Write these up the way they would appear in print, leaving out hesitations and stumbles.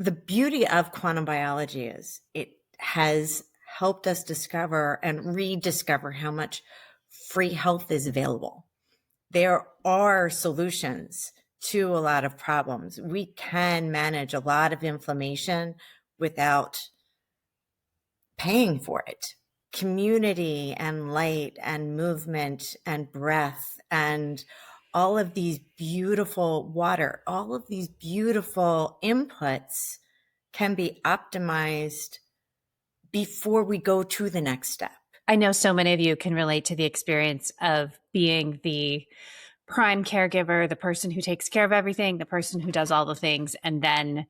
the beauty of quantum biology is it has helped us discover and rediscover how much free health is available. There are solutions to a lot of problems. We can manage a lot of inflammation without paying for it. Community and light and movement and breath and all of these beautiful water, all of these beautiful inputs can be optimized before we go to the next step. I know so many of you can relate to the experience of being the prime caregiver, the person who takes care of everything, the person who does all the things, and then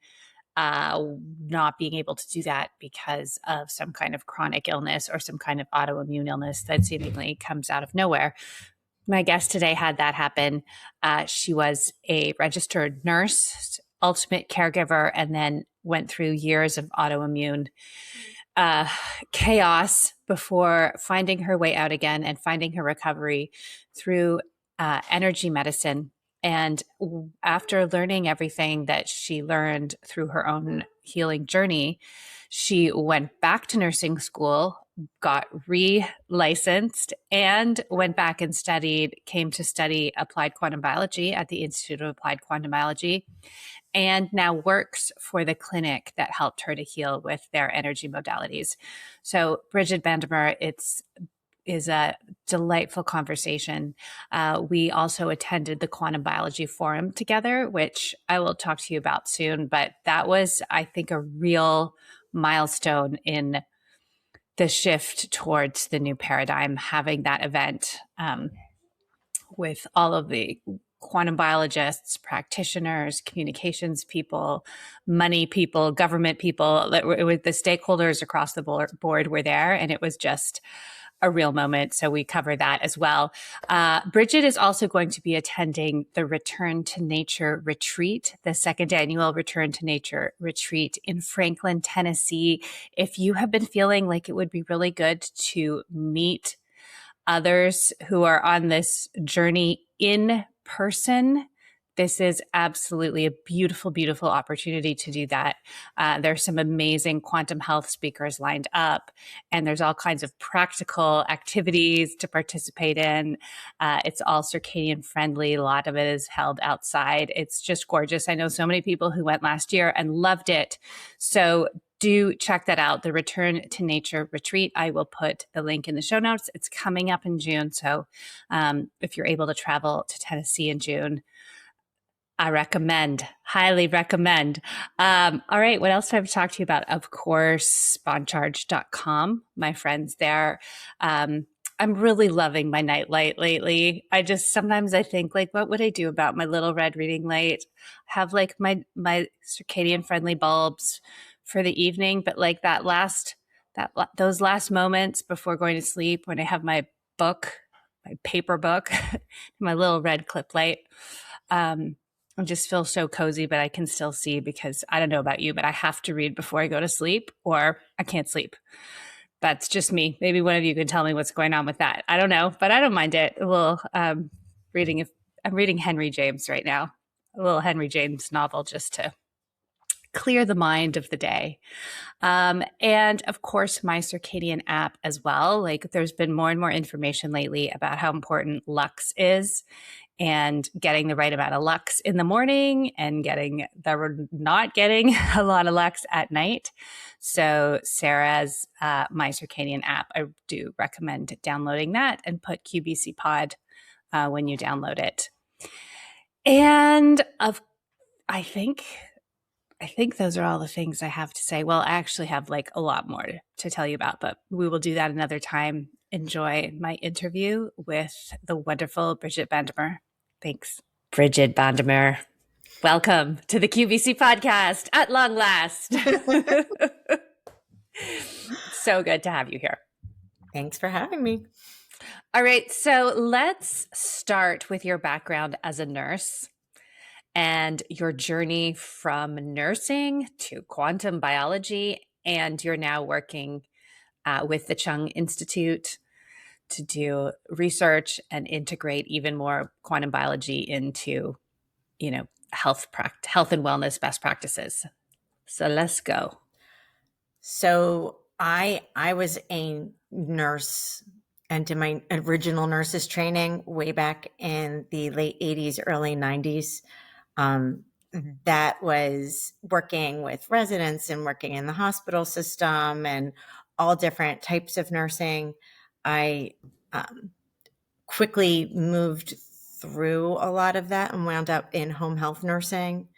not being able to do that because of some kind of chronic illness or some kind of autoimmune illness that seemingly comes out of nowhere. My guest today had that happen. She was a registered nurse, ultimate caregiver, and then went through years of autoimmune chaos before finding her way out again and finding her recovery through energy medicine. And after learning everything that she learned through her own healing journey, she went back to nursing school, got re-licensed, and went back and came to study applied quantum biology at the Institute of Applied Quantum Biology, and now works for the clinic that helped her to heal with their energy modalities. So Brigid Bandomer, is a delightful conversation. We also attended the Quantum Biology Forum together, which I will talk to you about soon. But that was, I think, a real milestone in the shift towards the new paradigm, having that event with all of the quantum biologists, practitioners, communications people, money people, government people. The stakeholders across the board were there, and it was just a real moment. So we cover that as well. Brigid is also going to be attending the Return to Nature retreat, the second annual Return to Nature retreat in Franklin, Tennessee. If you have been feeling like it would be really good to meet others who are on this journey in person, this is absolutely a beautiful, beautiful opportunity to do that. There's some amazing quantum health speakers lined up, and there's all kinds of practical activities to participate in. It's all circadian friendly. A lot of it is held outside. It's just gorgeous. I know so many people who went last year and loved it. So do check that out, the Return to Nature retreat. I will put the link in the show notes. It's coming up in June. So if you're able to travel to Tennessee in June, I recommend, highly recommend. All right. What else do I have to talk to you about? Of course, bondcharge.com, my friends there. I'm really loving my nightlight lately. Sometimes I think like, what would I do about my little red reading light? Have like my circadian friendly bulbs for the evening, but like those last moments before going to sleep when I have my book, my paper book, my little red clip light, I just feel so cozy, but I can still see because I don't know about you, but I have to read before I go to sleep or I can't sleep. That's just me. Maybe one of you can tell me what's going on with that. I don't know, but I don't mind it. I'm reading Henry James right now, a little Henry James novel just to clear the mind of the day. And of course, my circadian app as well. Like there's been more and more information lately about how important Lux is and getting the right amount of Lux in the morning and not getting a lot of Lux at night. So Sarah's My Circadian app, I do recommend downloading that and put QBC Pod when you download it. And I think those are all the things I have to say. Well, I actually have like a lot more to tell you about, but we will do that another time. Enjoy my interview with the wonderful Brigid Bandomer. Thanks. Brigid Bandomer, welcome to the QVC podcast at long last. So good to have you here. Thanks for having me. All right. So let's start with your background as a nurse and your journey from nursing to quantum biology. And you're now working with the Chung Institute to do research and integrate even more quantum biology into, health and wellness best practices. So let's go. So I was a nurse and did my original nurses training way back in the late 80s, early 90s. Um, that was working with residents and working in the hospital system and all different types of nursing. I quickly moved through a lot of that and wound up in home health nursing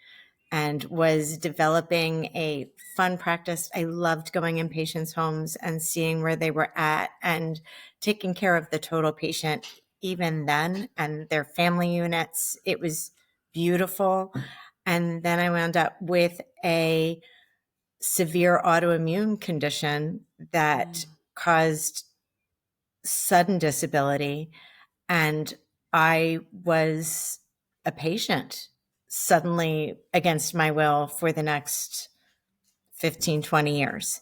and was developing a fun practice. I loved going in patients' homes and seeing where they were at and taking care of the total patient even then and their family units. It was beautiful. And then I wound up with a severe autoimmune condition that caused sudden disability. And I was a patient suddenly against my will for the next 15, 20 years.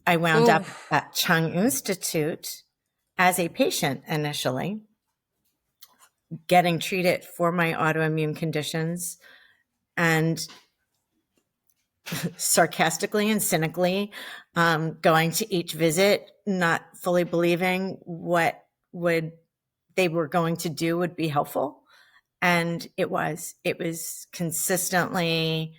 I wound up at Chung Institute as a patient initially, getting treated for my autoimmune conditions, and sarcastically and cynically going to each visit, not fully believing what they were going to do would be helpful. And it was consistently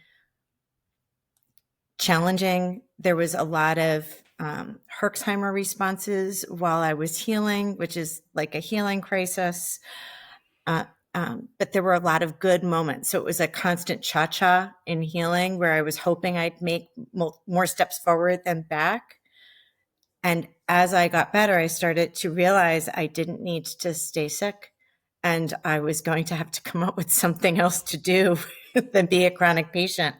challenging. There was a lot of Herxheimer responses while I was healing, which is like a healing crisis. But there were a lot of good moments. So it was a constant cha-cha in healing where I was hoping I'd make more steps forward than back. And as I got better, I started to realize I didn't need to stay sick. And I was going to have to come up with something else to do than be a chronic patient.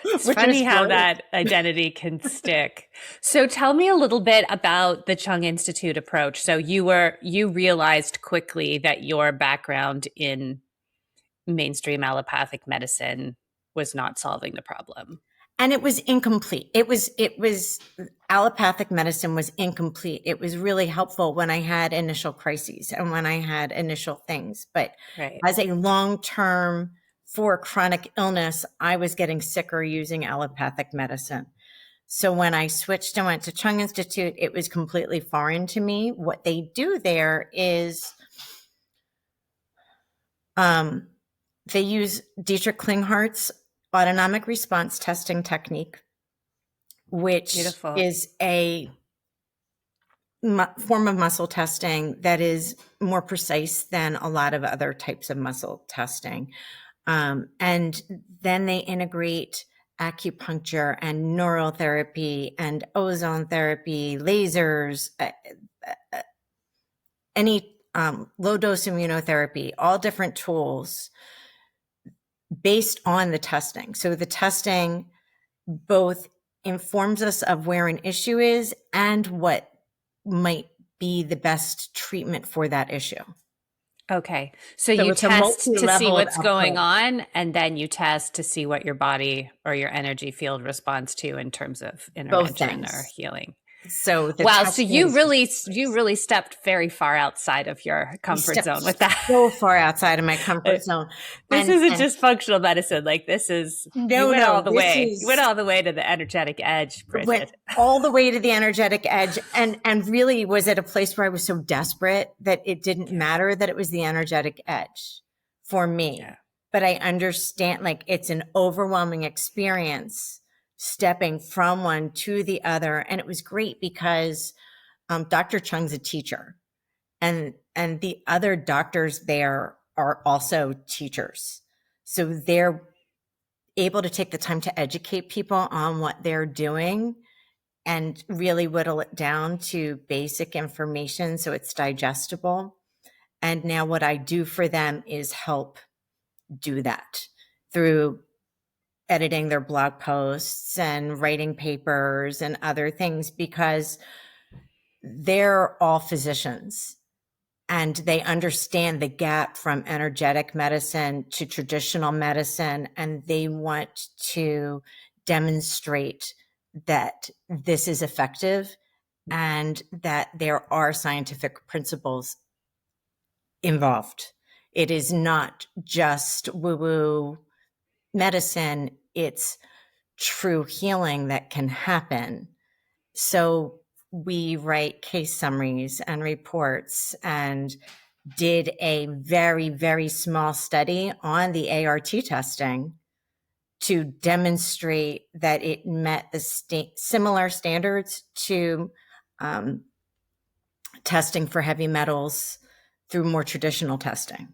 It's funny how that identity can stick. So tell me a little bit about the Chung Institute approach. So you realized quickly that your background in mainstream allopathic medicine was not solving the problem. And it was incomplete. It was allopathic medicine was incomplete. It was really helpful when I had initial crises and when I had initial things. But as a long-term for chronic illness, I was getting sicker using allopathic medicine. So when I switched and went to Chung Institute, it was completely foreign to me. What they do there is they use Dietrich Klinghart's autonomic response testing technique, which is a form of muscle testing that is more precise than a lot of other types of muscle testing. And then they integrate acupuncture and neurotherapy and ozone therapy, lasers, any low dose immunotherapy, all different tools based on the testing. So the testing both informs us of where an issue is and what might be the best treatment for that issue. Okay. So you test to see what's going on, and then you test to see what your body or your energy field responds to in terms of intervention or healing. So wow, so you really stepped very far outside of your comfort zone with that. So far outside of my comfort zone. This isn't just functional medicine. Like this is you went all the way. You went all the way to the energetic edge, Brigid. Went all the way to the energetic edge, and really was at a place where I was so desperate that it didn't matter that it was the energetic edge for me. Yeah. But I understand, like, it's an overwhelming experience stepping from one to the other. And it was great because Dr. Chung's a teacher, and the other doctors there are also teachers. So they're able to take the time to educate people on what they're doing and really whittle it down to basic information so it's digestible. And now what I do for them is help do that through editing their blog posts and writing papers and other things, because they're all physicians and they understand the gap from energetic medicine to traditional medicine. And they want to demonstrate that this is effective and that there are scientific principles involved. It is not just woo-woo medicine, it's true healing that can happen. So we write case summaries and reports, and did a very, very small study on the ART testing to demonstrate that it met the similar standards to testing for heavy metals through more traditional testing.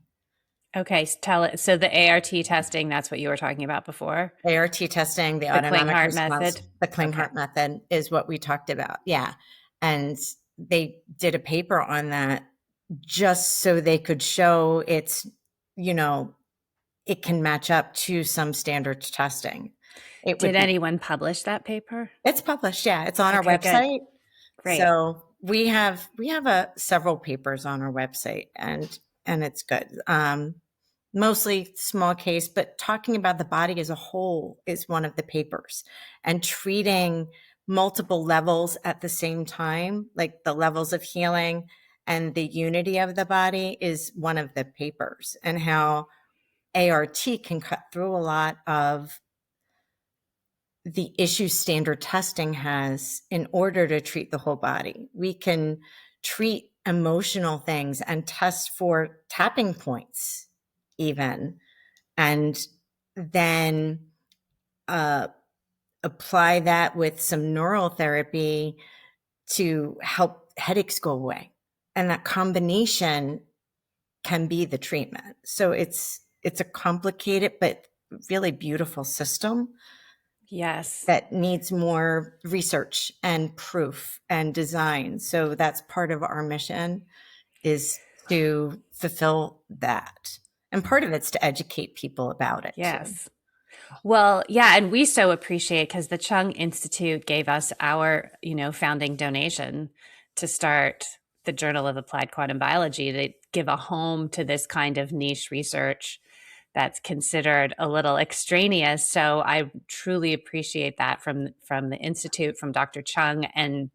Okay, tell it. So the ART testing, that's what you were talking about before. ART testing, the autonomic Klinghardt response, method. the Klinghardt method is what we talked about. Yeah. And they did a paper on that just so they could show it's, it can match up to some standard testing. Did anyone publish that paper? It's published. Yeah. It's on our Okay, website. good. Great. So we have several papers on our website, and it's good. Mostly small case, but talking about the body as a whole is one of the papers, and treating multiple levels at the same time, like the levels of healing and the unity of the body, is one of the papers, and how ART can cut through a lot of the issues standard testing has in order to treat the whole body. We can treat emotional things and test for tapping points even, and then apply that with some neural therapy to help headaches go away. And that combination can be the treatment. So it's a complicated but really beautiful system. Yes. That needs more research and proof and design. So that's part of our mission, is to fulfill that. And part of it's to educate people about it. Yes. Too. Well, yeah. And we so appreciate, because the Chung Institute gave us our, founding donation to start the Journal of Applied Quantum Biology, to give a home to this kind of niche research that's considered a little extraneous. So I truly appreciate that from the Institute, from Dr. Chung. And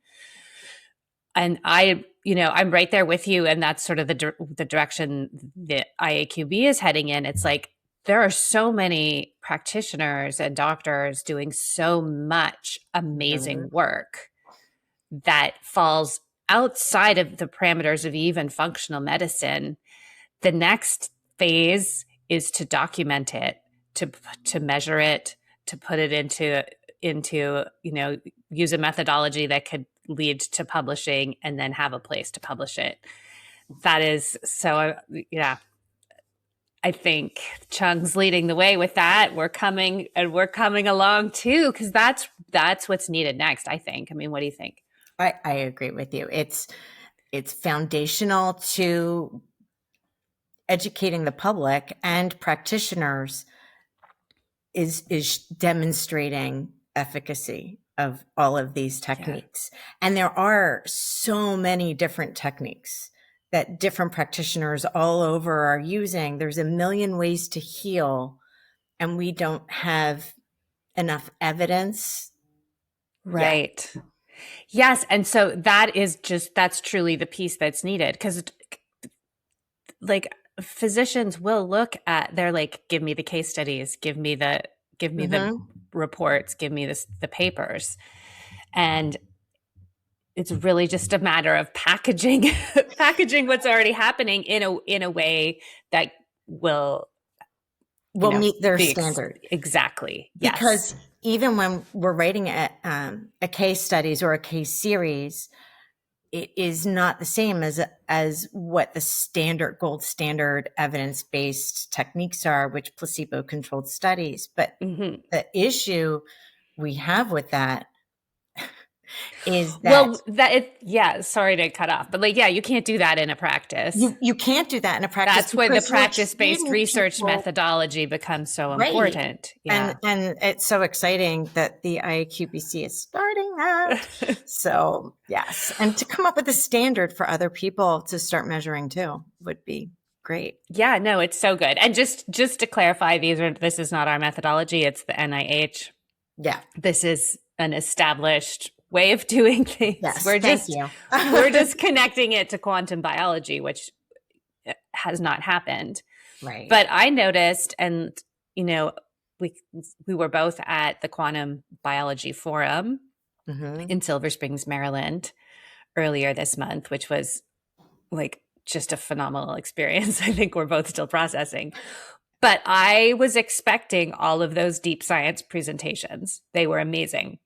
I, I'm right there with you. And that's sort of the direction that IAQB is heading in. It's like, there are so many practitioners and doctors doing so much amazing work that falls outside of the parameters of even functional medicine. The next phase is to document it, to measure it, to put it into use a methodology that could lead to publishing, and then have a place to publish it. That is so, yeah. I think Chung's leading the way with that. We're coming along too, because that's what's needed next, I think. I mean, what do you think? I agree with you. It's foundational to educating the public and practitioners, is demonstrating efficacy of all of these techniques. Yeah. And there are so many different techniques that different practitioners all over are using. There's a million ways to heal, and we don't have enough evidence. Right. Yet. Yes. And so that's truly the piece that's needed. Because like, physicians will look at, they're like, give me the case studies, give me the reports, give me the papers. And it's really just a matter of packaging what's already happening in a way that will meet their standard. Exactly. Yes. Because even when we're writing a case studies or a case series, it is not the same as what the gold standard evidence-based techniques are, which placebo-controlled studies. But the issue we have with that is that sorry to cut off, but you can't do that in a practice. You can't do that in a practice. That's where the practice-based research methodology becomes so important. Yeah. And it's so exciting that the IAQBC is starting that. So yes. And to come up with a standard for other people to start measuring too would be great. Yeah, no, it's so good. And just to clarify, this is not our methodology. It's the NIH. Yeah. This is an established way of doing things. Yes, we're just connecting it to quantum biology, which has not happened. Right. But I noticed, and we were both at the Quantum Biology Forum Mm-hmm. in Silver Springs, Maryland, earlier this month, which was like just a phenomenal experience. I think we're both still processing. But I was expecting all of those deep science presentations. They were amazing.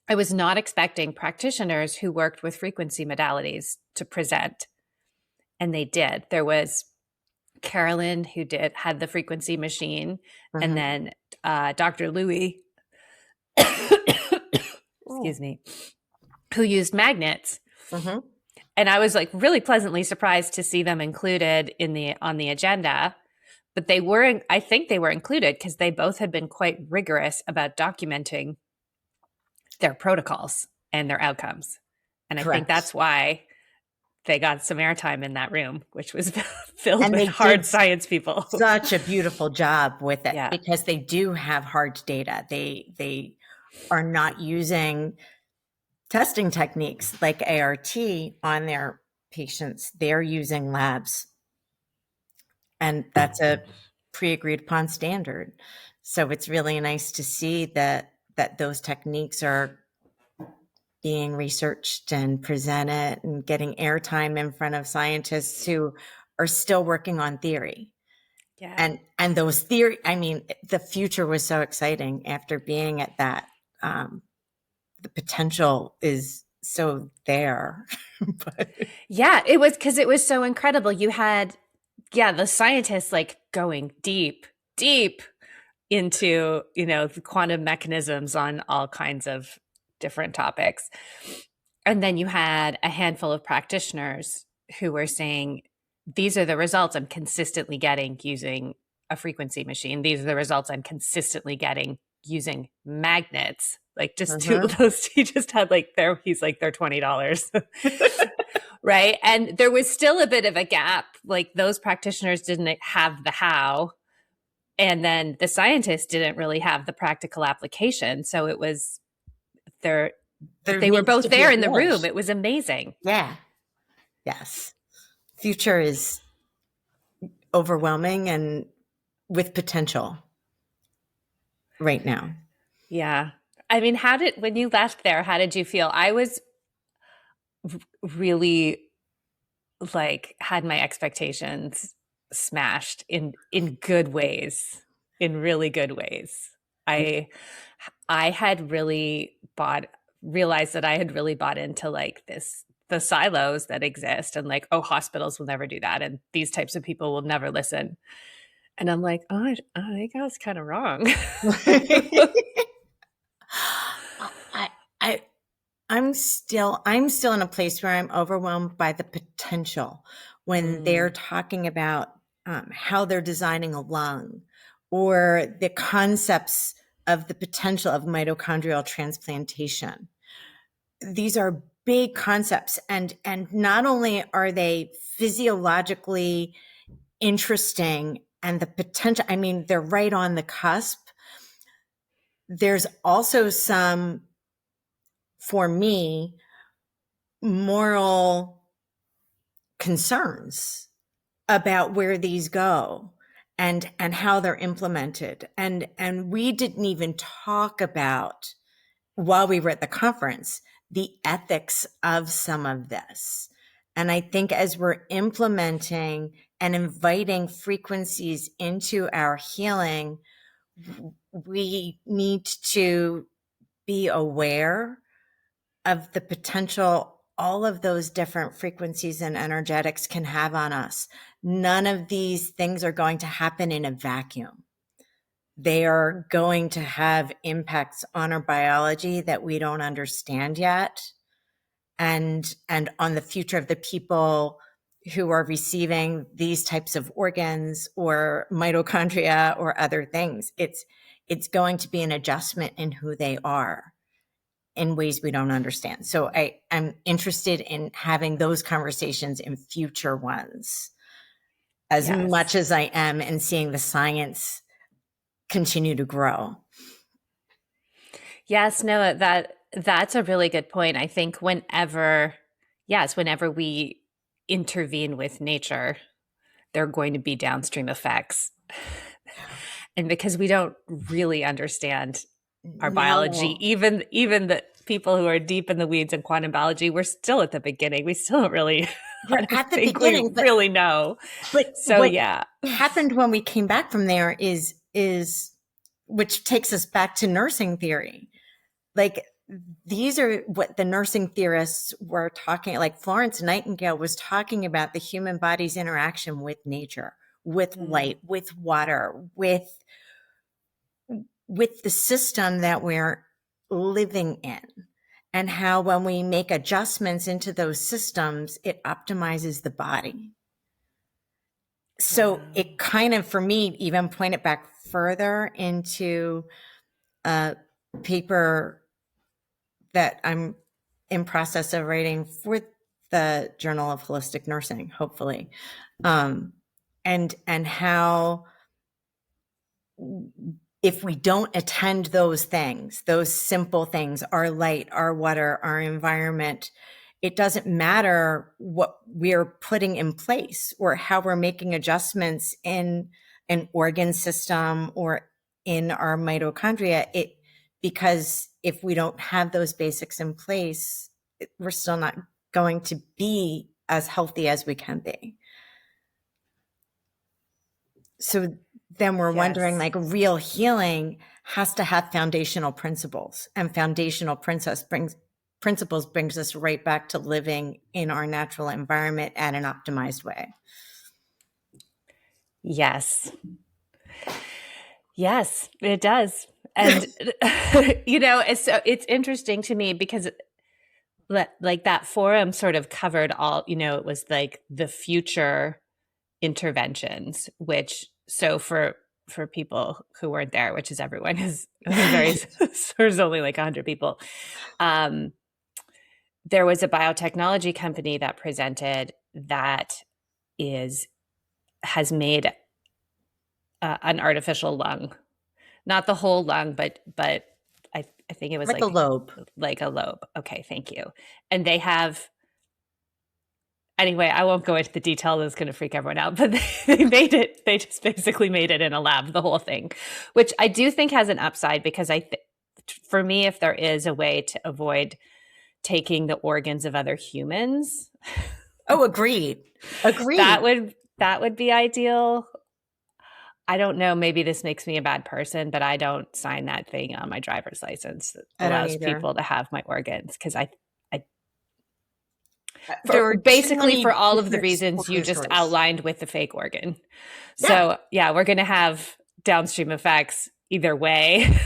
I was not expecting practitioners who worked with frequency modalities to present, and they did. There was Carolyn who had the frequency machine, and Mm-hmm. then Dr. Louie, Oh. excuse me, who used magnets. Mm-hmm. And I was like really pleasantly surprised to see them included on the agenda. But I think they were included because they both had been quite rigorous about documenting their protocols and their outcomes. And I think Correct. that's why they got some airtime in that room, which was filled And with they hard did science people. such a beautiful job with it Yeah. because they do have hard data. They are not using testing techniques like ART on their patients. They're using labs, and that's a pre-agreed upon standard. So it's really nice to see that those techniques are being researched and presented and getting airtime in front of scientists who are still working on theory. Yeah. And those theory, I mean, the future was so exciting after being at that. The potential is so there. But Yeah, it was because it was so incredible. You had, the scientists like going deep into, the quantum mechanisms on all kinds of different topics. And then you had a handful of practitioners who were saying, these are the results I'm consistently getting using a frequency machine. These are the results I'm consistently getting using magnets. Like just two of those, he just had he's like, they're $20. Right. And there was still a bit of a gap. Like those practitioners didn't have the how. And then the scientists didn't really have the practical application. So it was they were needs both to be there a in the room. bridge. It was amazing. Yeah. Yes. Future is overwhelming and with potential right now. Yeah. I mean, when you left there, how did you feel? I was really had my expectations smashed in good ways, in really good ways. I had really realized that I had really bought into the silos that exist and hospitals will never do that. And these types of people will never listen. And I'm like, oh, I think I was kind of wrong. I'm still in a place where I'm overwhelmed by the potential when they're talking about how they're designing a lung or the concepts of the potential of mitochondrial transplantation. These are big concepts, and not only are they physiologically interesting and the potential, I mean, they're right on the cusp. There's also some, for me, moral concerns about where these go and how they're implemented. And we didn't even talk about, while we were at the conference, the ethics of some of this. And I think as we're implementing and inviting frequencies into our healing, we need to be aware of the potential all of those different frequencies and energetics can have on us. None of these things are going to happen in a vacuum. They are going to have impacts on our biology that we don't understand yet, and on the future of the people who are receiving these types of organs or mitochondria or other things. It's going to be an adjustment in who they are in ways we don't understand. So I'm interested in having those conversations in future ones as much as I am in seeing the science continue to grow. Yes, no, that's a really good point. I think whenever we intervene with nature, there are going to be downstream effects. And because we don't really understand our biology, No. even the people who are deep in the weeds in quantum biology, we're still at the beginning. We still don't really, I We're don't at the think we beginning, really know. but So what yeah. happened when we came back from there is which takes us back to nursing theory. Like, these are what the nursing theorists were talking, like Florence Nightingale was talking about the human body's interaction with nature, with light, with water, with the system that we're living in, and how when we make adjustments into those systems, it optimizes the body. So it kind of, for me, even pointed back further into a paper that I'm in process of writing for the Journal of Holistic Nursing, hopefully. And how if we don't attend those things, those simple things, our light, our water, our environment, it doesn't matter what we're putting in place or how we're making adjustments in an organ system or in our mitochondria. Because if we don't have those basics in place, we're still not going to be as healthy as we can be. So then we're wondering, like, real healing has to have foundational principles, and foundational principles brings us right back to living in our natural environment at an optimized way. Yes. Yes, it does. And, it's interesting to me because like that forum sort of covered all, it was like the future interventions, which, so for people who weren't there, which is everyone, is very, there's only like 100 people. There was a biotechnology company that presented that has made an artificial lung, not the whole lung, but I think it was like a lobe. Like a lobe. Okay, thank you. And they have, anyway, I won't go into the detail that's going to freak everyone out, but they made it. They just basically made it in a lab, the whole thing, which I do think has an upside, because for me, if there is a way to avoid taking the organs of other humans, oh, agreed. that would be ideal. I don't know, maybe this makes me a bad person, but I don't sign that thing on my driver's license that allows people to have my organs, because basically for all of the reasons you just outlined with the fake organ. So yeah, we're going to have downstream effects either way.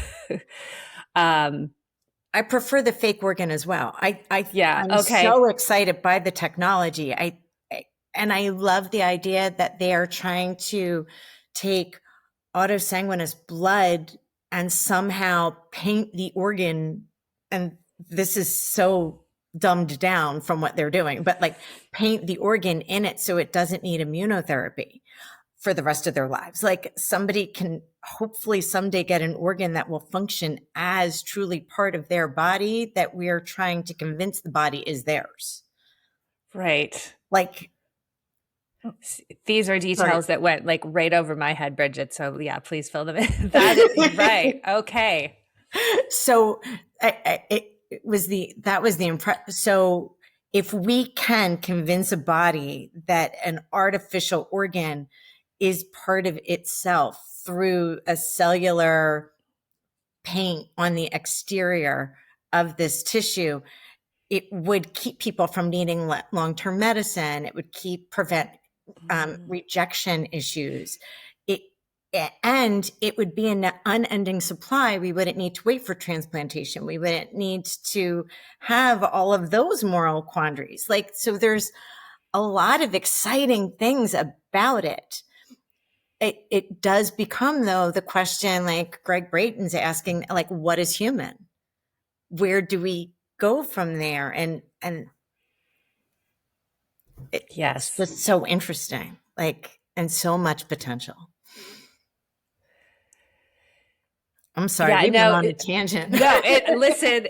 I prefer the fake organ as well. I'm okay. so excited by the technology. And I love the idea that they are trying to take autosanguineous blood and somehow paint the organ. And this is so dumbed down from what they're doing, but like paint the organ in it so it doesn't need immunotherapy for the rest of their lives. Like, somebody can hopefully someday get an organ that will function as truly part of their body that we're trying to convince the body is theirs. Right. Like, these are details that went like right over my head, Brigid. So yeah, please fill them in. That is right. Okay. So that was the impression. So if we can convince a body that an artificial organ is part of itself through a cellular paint on the exterior of this tissue, it would keep people from needing long-term medicine. It would prevent rejection issues. And it would be an unending supply. We wouldn't need to wait for transplantation. We wouldn't need to have all of those moral quandaries. Like, so there's a lot of exciting things about it. It does become, though, the question, like Greg Brayton's asking, like, what is human? Where do we go from there? And it's just so interesting, like, and so much potential. I'm sorry, we went on a tangent. No, listen,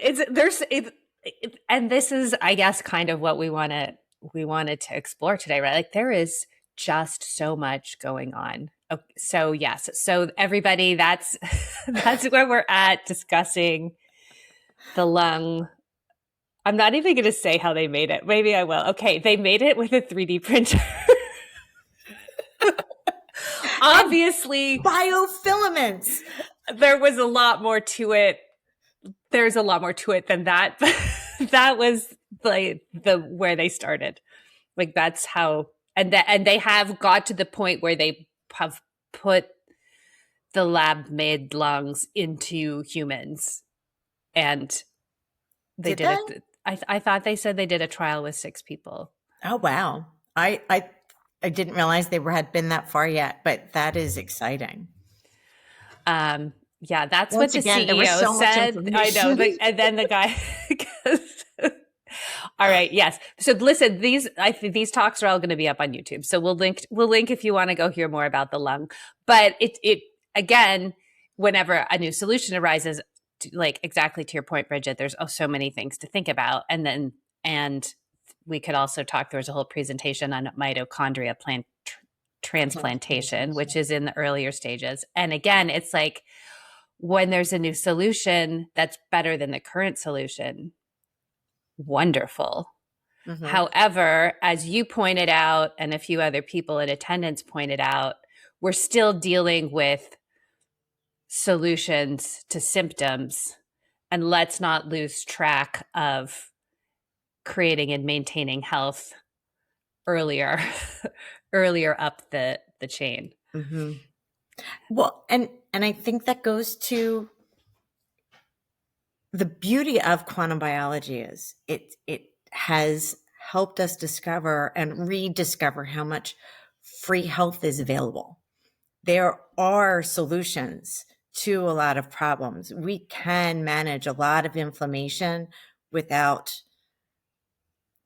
and this is, I guess, kind of what we wanted to explore today, right? Like, there is just so much going on Okay, so yes. So everybody, that's that's where we're at discussing the lung. I'm not even going to say how they made it. Maybe I will. Okay, they made it with a 3D printer. And Obviously, biofilaments. there was a lot more to it. There's a lot more to it than that. But that was the where they started. Like that's how, and they have got to the point where they have put the lab made lungs into humans, and they Did did they? it. I thought they said they did a trial with 6 people. Oh wow. I didn't realize they had been that far yet, but that is exciting. Yeah, that's what Once the again, there was CEO so much said. I know. information. And then the guy goes, all right, yes. So listen, these talks are all going to be up on YouTube. So we'll link if you want to go hear more about the lung. But it again, whenever a new solution arises, like exactly to your point, Brigid, there's so many things to think about. And we could also talk. There was a whole presentation on mitochondria plant transplantation, which is in the earlier stages. And again, it's like when there's a new solution that's better than the current solution, wonderful. Mm-hmm. However, as you pointed out, and a few other people in attendance pointed out, we're still dealing with solutions to symptoms. And let's not lose track of creating and maintaining health earlier up the chain. Mm-hmm. Well, and I think that goes to the beauty of quantum biology is it has helped us discover and rediscover how much free health is available. There are solutions to a lot of problems. We can manage a lot of inflammation without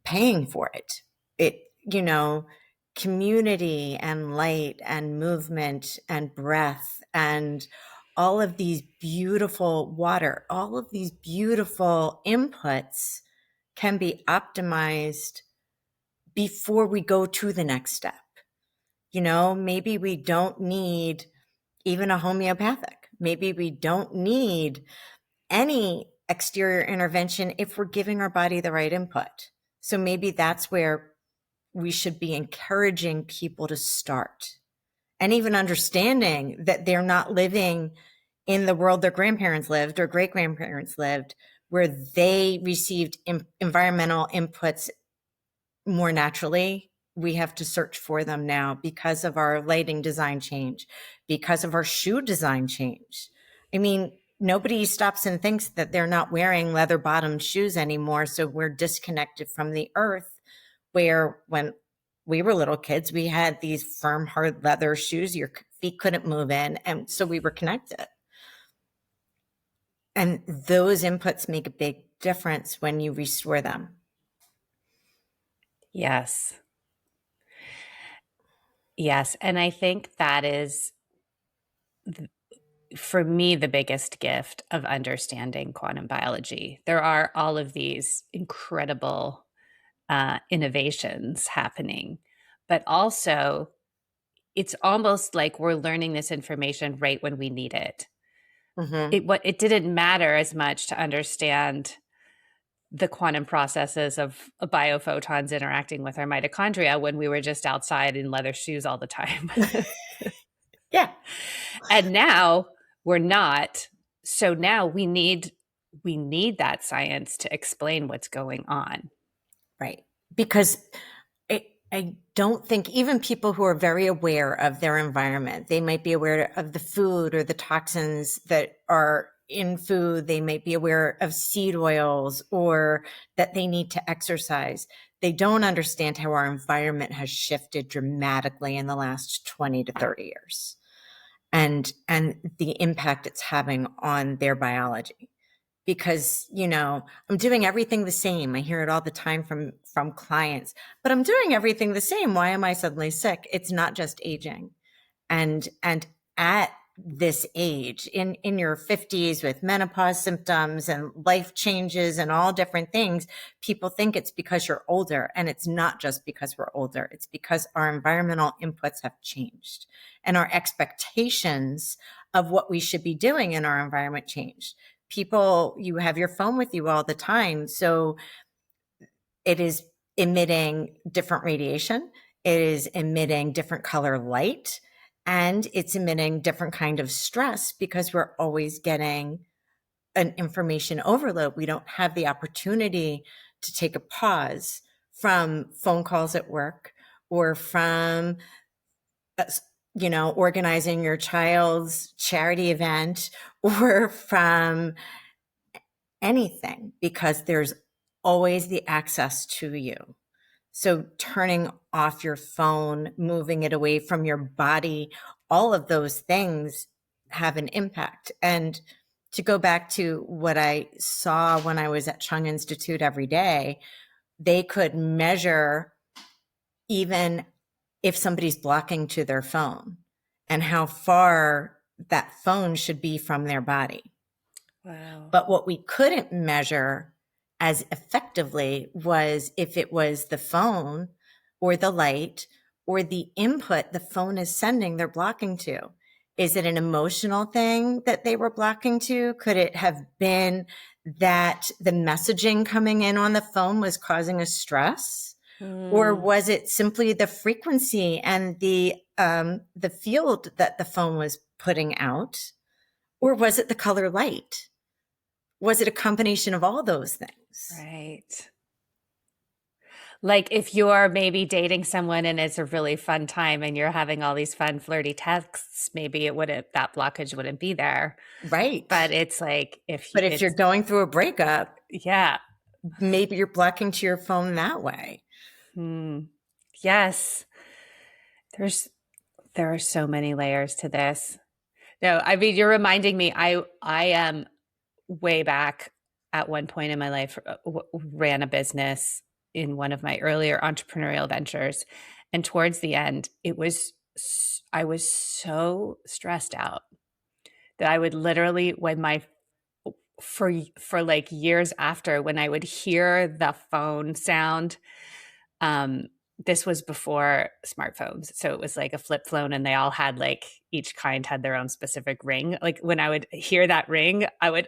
paying for it. Community and light and movement and breath and all of these beautiful water, all of these beautiful inputs can be optimized before we go to the next step. Maybe we don't need even a homeopathic. Maybe we don't need any exterior intervention if we're giving our body the right input. So maybe that's where we should be encouraging people to start, and even understanding that they're not living in the world their grandparents lived or great grandparents lived, where they received environmental inputs more naturally. We have to search for them now because of our lighting design change, because of our shoe design change. I mean, nobody stops and thinks that they're not wearing leather bottomed shoes anymore. So we're disconnected from the earth, where when we were little kids, we had these firm, hard leather shoes your feet couldn't move in. And so we were connected. And those inputs make a big difference when you restore them. Yes. Yes. And I think that is, for me, the biggest gift of understanding quantum biology. There are all of these incredible innovations happening, but also it's almost like we're learning this information right when we need it. Mm-hmm. It didn't matter as much to understand the quantum processes of biophotons interacting with our mitochondria when we were just outside in leather shoes all the time. Yeah. And now we're not. So now we need that science to explain what's going on. Right. Because I don't think even people who are very aware of their environment, they might be aware of the food or the toxins that are in food. They might be aware of seed oils or that they need to exercise. They don't understand how our environment has shifted dramatically in the last 20 to 30 years and the impact it's having on their biology. Because, I'm doing everything the same. I hear it all the time from clients, but I'm doing everything the same. Why am I suddenly sick? It's not just aging. And at this age, in your 50s with menopause symptoms and life changes and all different things, people think it's because you're older. And it's not just because we're older. It's because our environmental inputs have changed and our expectations of what we should be doing in our environment changed. People, you have your phone with you all the time. So it is emitting different radiation. It is emitting different color light, and it's emitting different kind of stress because we're always getting an information overload. We don't have the opportunity to take a pause from phone calls at work or from, organizing your child's charity event or from anything, because there's always the access to you. So turning off your phone, moving it away from your body, all of those things have an impact. And to go back to what I saw when I was at Chung Institute every day, they could measure even if somebody's blocking to their phone and how far that phone should be from their body. Wow. But what we couldn't measure as effectively was if it was the phone or the light or the input the phone is sending, they're blocking to. Is it an emotional thing that they were blocking to? Could it have been that the messaging coming in on the phone was causing a stress? Or was it simply the frequency and the field that the phone was putting out? Or was it the color light? Was it a combination of all those things? Right. Like if you're maybe dating someone and it's a really fun time and you're having all these fun flirty texts, maybe that blockage wouldn't be there. Right. But it's like if you're going through a breakup, yeah, maybe you're blocking to your phone that way. Yes. There are so many layers to this. No, I mean, you're reminding me, I am way back at one point in my life, ran a business in one of my earlier entrepreneurial ventures. And towards the end, I was so stressed out that I would literally, for like years after, when I would hear the phone sound, this was before smartphones. So it was like a flip phone and they all had each kind had their own specific ring. Like when I would hear that ring, I would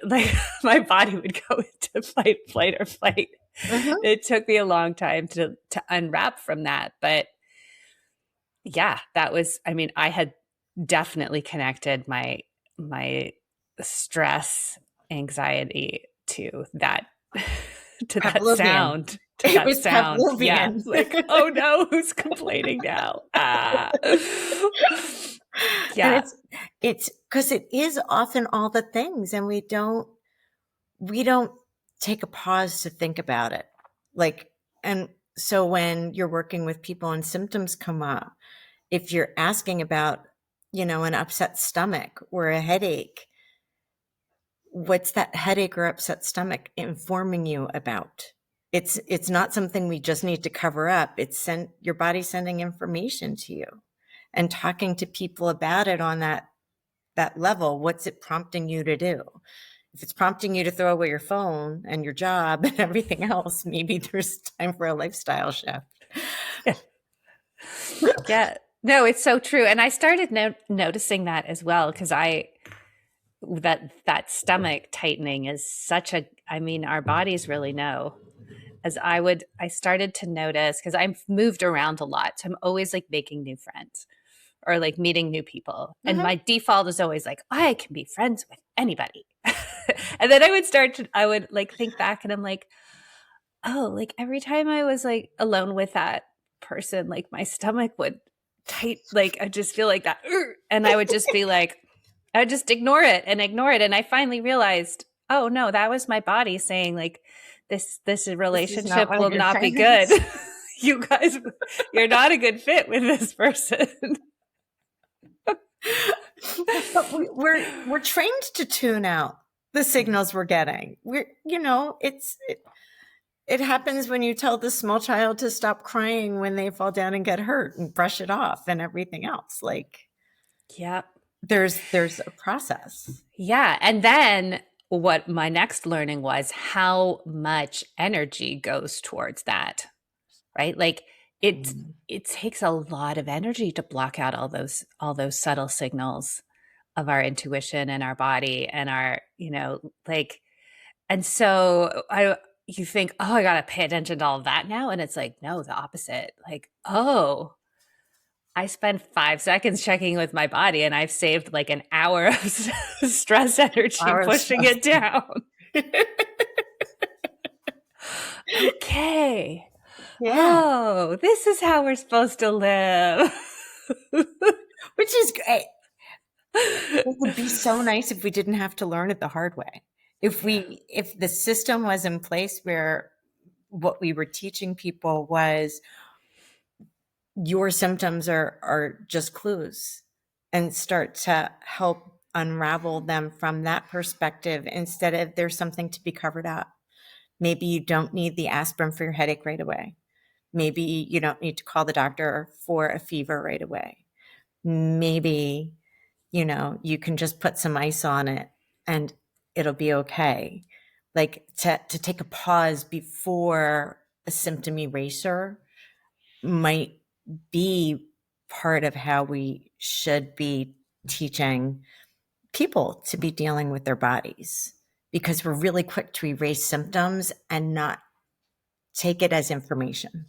my body would go into flight or flight. Mm-hmm. It took me a long time to unwrap from that. But yeah, that was, I mean, I had definitely connected my stress, anxiety to that, to that sound. It was sound. Pavlovian. Yeah. Oh no, who's complaining now? Yeah. And it's because it is often all the things, and we don't take a pause to think about it. And so when you're working with people and symptoms come up, if you're asking about, an upset stomach or a headache, what's that headache or upset stomach informing you about? It's not something we just need to cover up. It's your body sending information to you, and talking to people about it on that level. What's it prompting you to do? If it's prompting you to throw away your phone and your job and everything else, maybe there's time for a lifestyle shift. Yeah. No, it's so true. And I started noticing that as well, because that stomach tightening is our bodies really know. I started to notice, because I've moved around a lot. So I'm always making new friends or meeting new people. Mm-hmm. And my default is always I can be friends with anybody. And then I would think back and I'm every time I was alone with that person, my stomach would tight, I just feel like that. And I would just be I would just ignore it. And I finally realized, oh no, that was my body saying this relationship will not be good. You guys, you're not a good fit with this person. But we're trained to tune out the signals we're getting. It happens when you tell the small child to stop crying when they fall down and get hurt and brush it off and everything else. Yeah. there's a process. Yeah. And then what my next learning was how much energy goes towards that, right? Like it Mm. it takes a lot of energy to block out all those subtle signals of our intuition and our body and our, like, and so you think, oh, I gotta pay attention to all that now. And it's like, no, the opposite. Like, oh, I spend 5 seconds checking with my body and I've saved like an hour of stress energy Our pushing stuff. it down. Okay. Yeah, Oh, this is how we're supposed to live. which is great. It would be so nice if we didn't have to learn it the hard way. If the system was in place where what we were teaching people was your symptoms are just clues, and start to help unravel them from that perspective instead of there's something to be covered up. Maybe you don't need the aspirin for your headache right away. Maybe you don't need to call the doctor for a fever right away. Maybe, you can just put some ice on it and it'll be okay. Like to take a pause before a symptom eraser might be part of how we should be teaching people to be dealing with their bodies, because we're really quick to erase symptoms and not take it as information.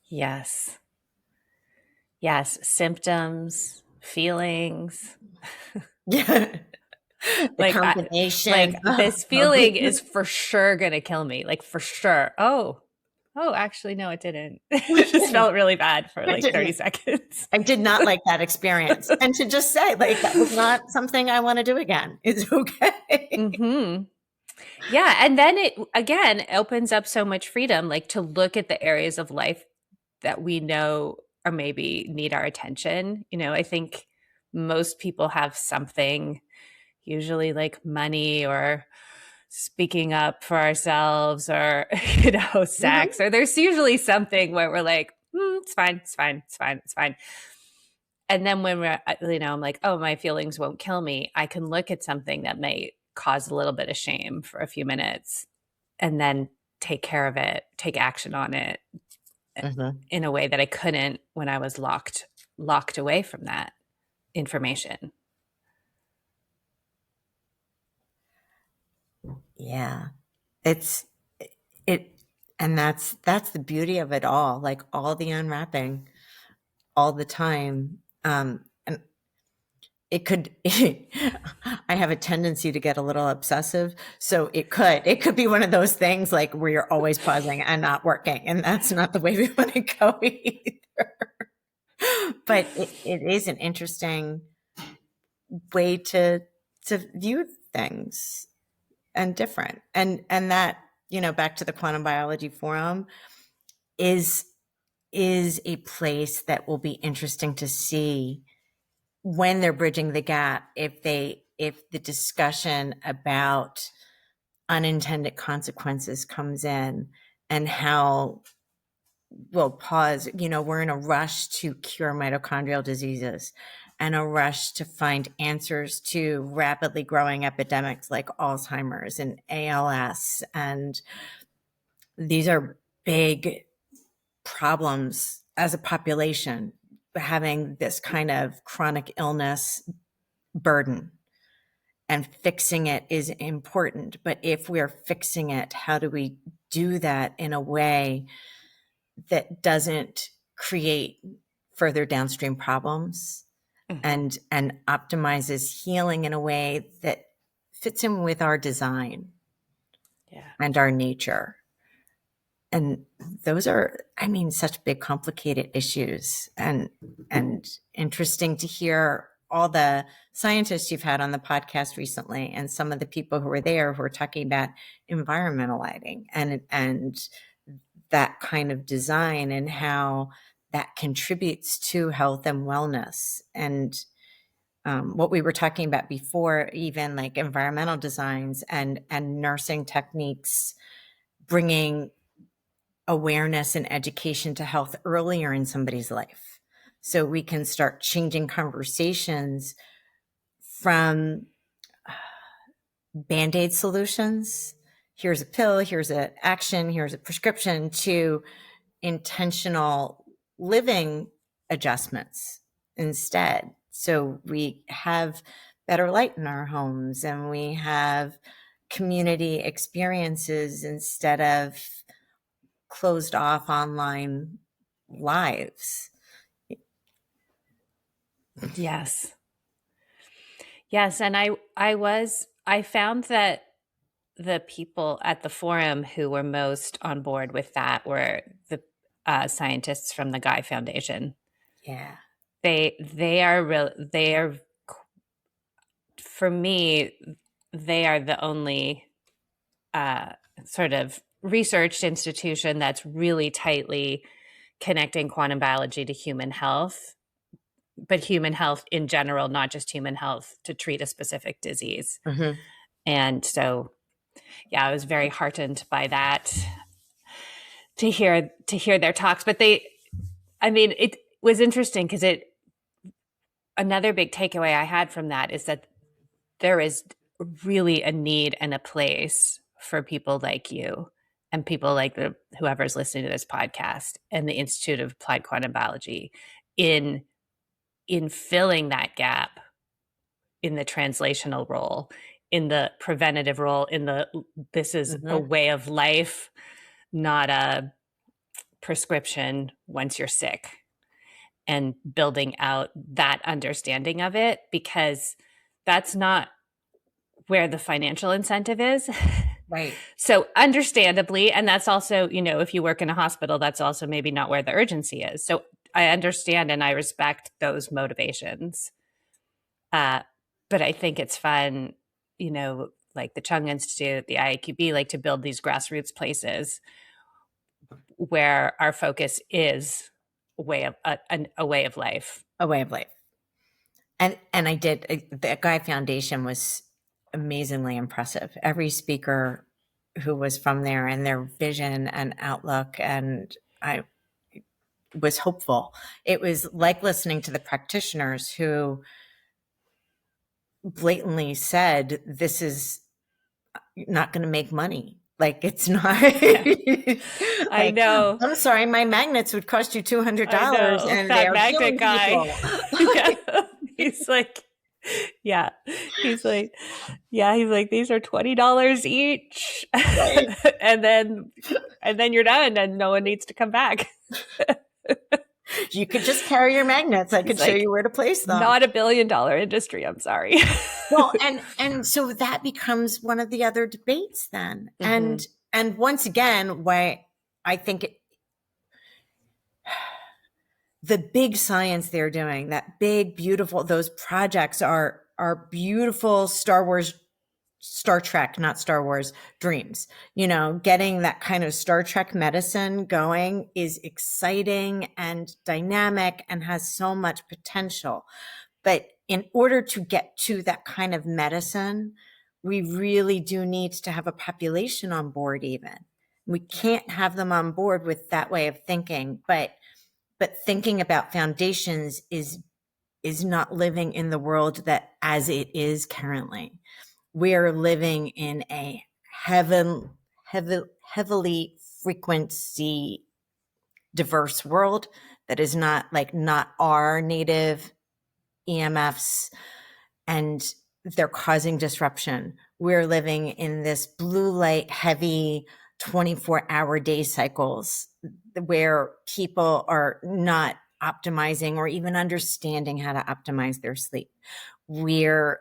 Yes. Yes. Symptoms, feelings. Yeah. The Like, combination. this feeling is for sure going to kill me. Like, for sure. Oh, actually, no, it didn't. It just felt really bad for like 30 seconds. I did not like that experience. And to just say, like, that was not something I want to do again. It's okay. Mm-hmm. Yeah. And then it, again, opens up so much freedom, like to look at the areas of life that we know or maybe need our attention. I think most people have something, usually like money or speaking up for ourselves or, sex, or there's usually something where we're like, it's fine, it's fine, it's fine, it's fine. And then when I'm like, oh, my feelings won't kill me. I can look at something that may cause a little bit of shame for a few minutes and then take care of it, take action on it in a way that I couldn't when I was locked away from that information. Yeah. It's it and that's the beauty of it all, like all the unwrapping all the time. And it could I have a tendency to get a little obsessive, so it could be one of those things like where you're always pausing and not working, and that's not the way we want to go either. But it is an interesting way to view things, and different, and that, back to the quantum biology forum, is a place that will be interesting to see when they're bridging the gap, if the discussion about unintended consequences comes in, and how we'll pause. We're in a rush to cure mitochondrial diseases and a rush to find answers to rapidly growing epidemics like Alzheimer's and ALS. And these are big problems as a population, having this kind of chronic illness burden, and fixing it is important. But if we're fixing it, how do we do that in a way that doesn't create further downstream problems, and optimizes healing in a way that fits in with our design and our nature? And those are, such big, complicated issues, and interesting to hear all the scientists you've had on the podcast recently, and some of the people who were there who were talking about environmental lighting and that kind of design, and how that contributes to health and wellness. And what we were talking about before, even like environmental designs and nursing techniques, bringing awareness and education to health earlier in somebody's life, so we can start changing conversations from Band-Aid solutions. Here's a pill, here's an action, here's a prescription, to intentional living adjustments instead. So we have better light in our homes, and we have community experiences instead of closed off online lives. Yes. Yes. And I found that the people at the forum who were most on board with that were the scientists from the Guy Foundation. Yeah. They are, for me, they are the only sort of research institution that's really tightly connecting quantum biology to human health, but human health in general, not just human health to treat a specific disease. Mm-hmm. And so, yeah, I was very heartened by that, to hear their talks. But it was interesting because another big takeaway I had from that is that there is really a need and a place for people like you and people like whoever's listening to this podcast and the Institute of Applied Quantum Biology in filling that gap in the translational role, in the preventative role, this is a way of life, not a prescription once you're sick, and building out that understanding of it, because that's not where the financial incentive is. Right. So understandably, and that's also, if you work in a hospital, that's also maybe not where the urgency is. So I understand and I respect those motivations. But I think it's fun, like the Chung Institute, the IAQB, like to build these grassroots places where our focus is a way of life. A way of life. And I did, the Guy Foundation was amazingly impressive. Every speaker who was from there, and their vision and outlook, and I was hopeful. It was like listening to the practitioners who blatantly said, this is not going to make money. Like, it's not. I know. I'm sorry, my magnets would cost you $200, and that they're magnet guy. Yeah. He's like, these are $20 each, right. and then you're done, and no one needs to come back. You could just carry your magnets. I could show you where to place them. Not $1 billion industry. I'm sorry. Well, and so that becomes one of the other debates then. Mm-hmm. And once again, why I think the big science they're doing, that big, beautiful, those projects are beautiful Star Trek, not Star Wars dreams. Getting that kind of Star Trek medicine going is exciting and dynamic and has so much potential. But in order to get to that kind of medicine, we really do need to have a population on board even. We can't have them on board with that way of thinking, but thinking about foundations is not living in the world that as it is currently. We are living in a heavily frequency diverse world that is not our native EMFs, and they're causing disruption. We're living in this blue light heavy 24-hour day cycles where people are not optimizing or even understanding how to optimize their sleep. We're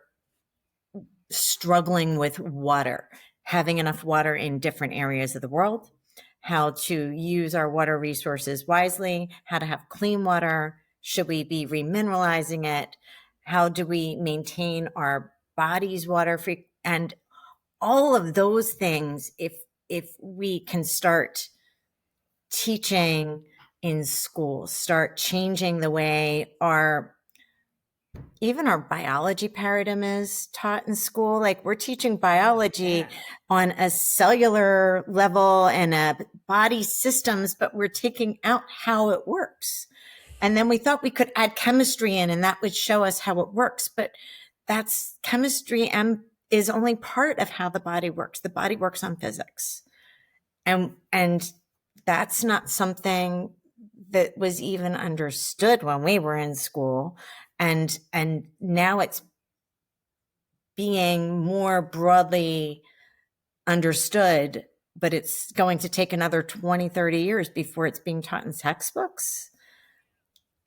struggling with water, having enough water in different areas of the world, how to use our water resources wisely, how to have clean water. Should we be remineralizing it? How do we maintain our body's water free? And all of those things, if we can start teaching in schools, start changing the way even our biology paradigm is taught in school. Like, we're teaching biology on a cellular level and a body systems, but we're taking out how it works. And then we thought we could add chemistry in and that would show us how it works. But that's chemistry and is only part of how the body works. The body works on physics. And that's not something that was even understood when we were in school. And now it's being more broadly understood, but it's going to take another 20, 30 years before it's being taught in textbooks.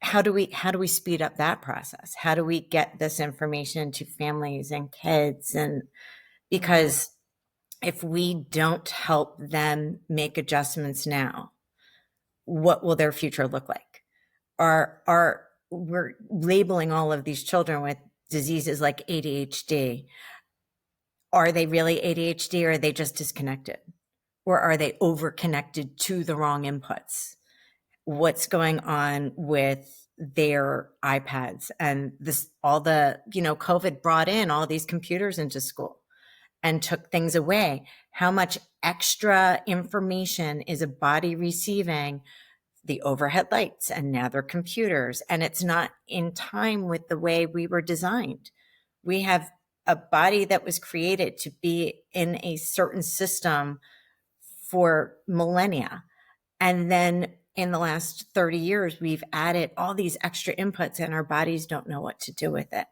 How do we speed up that process? How do we get this information to families and kids? And because if we don't help them make adjustments now, what will their future look like? We're labeling all of these children with diseases like ADHD. Are they really ADHD or are they just disconnected? Or are they overconnected to the wrong inputs? What's going on with their iPads and this, all the, COVID brought in all these computers into school and took things away. How much extra information is a body receiving? The overhead lights and now they're computers, and it's not in time with the way we were designed. We have a body that was created to be in a certain system for millennia. And then in the last 30 years, we've added all these extra inputs and our bodies don't know what to do with it.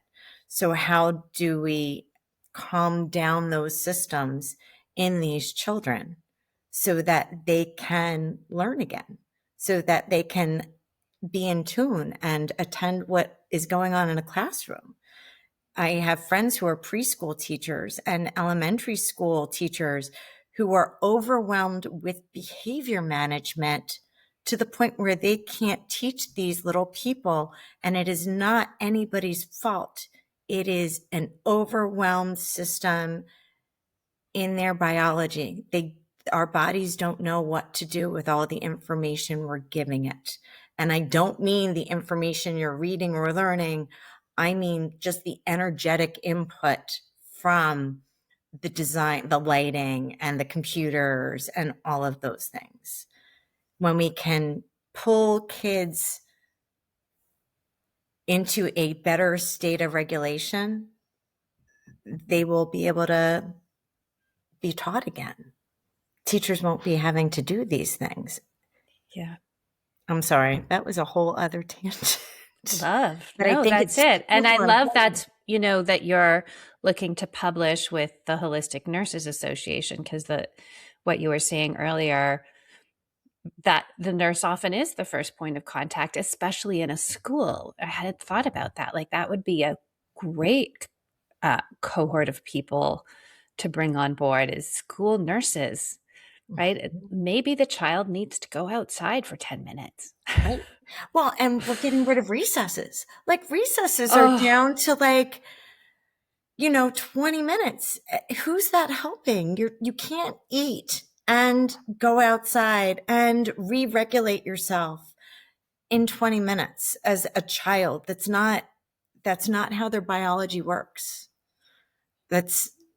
So how do we calm down those systems in these children so that they can learn again, so that they can be in tune and attend what is going on in a classroom? I have friends who are preschool teachers and elementary school teachers who are overwhelmed with behavior management to the point where they can't teach these little people. And it is not anybody's fault. It is an overwhelmed system in their biology. Our bodies don't know what to do with all the information we're giving it. And I don't mean the information you're reading or learning. I mean just the energetic input from the design, the lighting and the computers and all of those things. When we can pull kids into a better state of regulation, they will be able to be taught again. Teachers won't be having to do these things. Yeah. I'm sorry. That was a whole other tangent. Love. But No, I think that's it. And I love important. that, that you're looking to publish with the Holistic Nurses Association, because what you were saying earlier, that the nurse often is the first point of contact, especially in a school. I hadn't thought about that. Like that would be a great cohort of people to bring on board, is school nurses, right? Maybe the child needs to go outside for 10 minutes. Right. Well, and we're getting rid of recesses. Like recesses are down to 20 minutes. Who's that helping? You can't eat and go outside and re-regulate yourself in 20 minutes as a child. That's not how their biology works.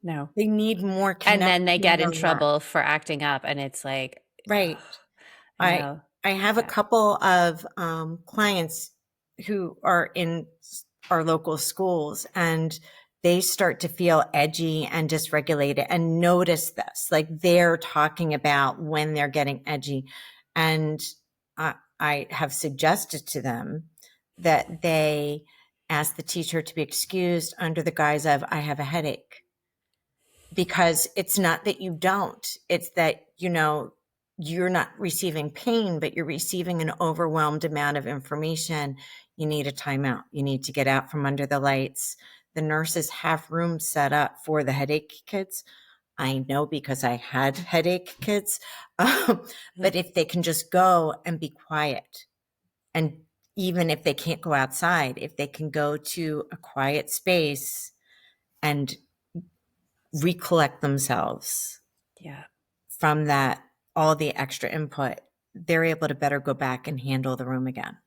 No. They need more connection. And then they get in trouble for acting up, and it's like, right. I have a couple of clients who are in our local schools, and they start to feel edgy and dysregulated and notice this. Like they're talking about when they're getting edgy. And I have suggested to them that they ask the teacher to be excused under the guise of, I have a headache. Because it's not that you don't, it's that, you're not receiving pain, but you're receiving an overwhelmed amount of information. You need a timeout. You need to get out from under the lights. The nurses have rooms set up for the headache kids. I know because I had headache kids. But if they can just go and be quiet, and even if they can't go outside, if they can go to a quiet space and recollect themselves from that, all the extra input, they're able to better go back and handle the room again.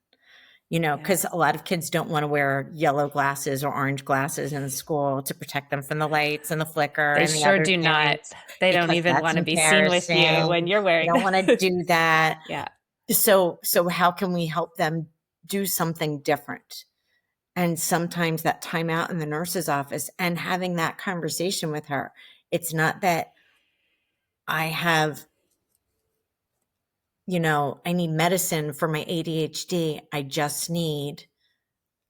Because a lot of kids don't want to wear yellow glasses or orange glasses in school to protect them from the lights and the flicker. They and the sure other do things, not. They don't even want to be seen with you when you're wearing. They don't want to do that. Yeah. So how can we help them do something different. And sometimes that time out in the nurse's office and having that conversation with her, it's not that I have, I need medicine for my ADHD. I just need